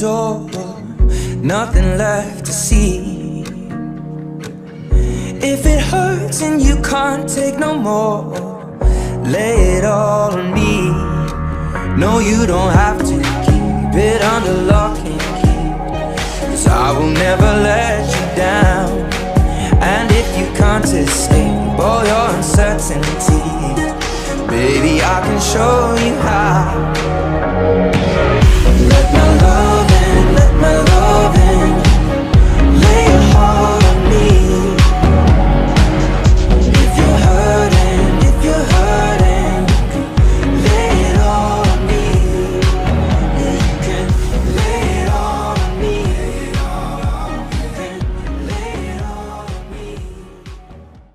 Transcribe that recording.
door, nothing left to see. If it hurts and you can't take no more, lay it all on me. No, you don't have to keep it under lock and key, 'cause I will never let you down. And if you can't escape all your uncertainty, baby, I can show you how.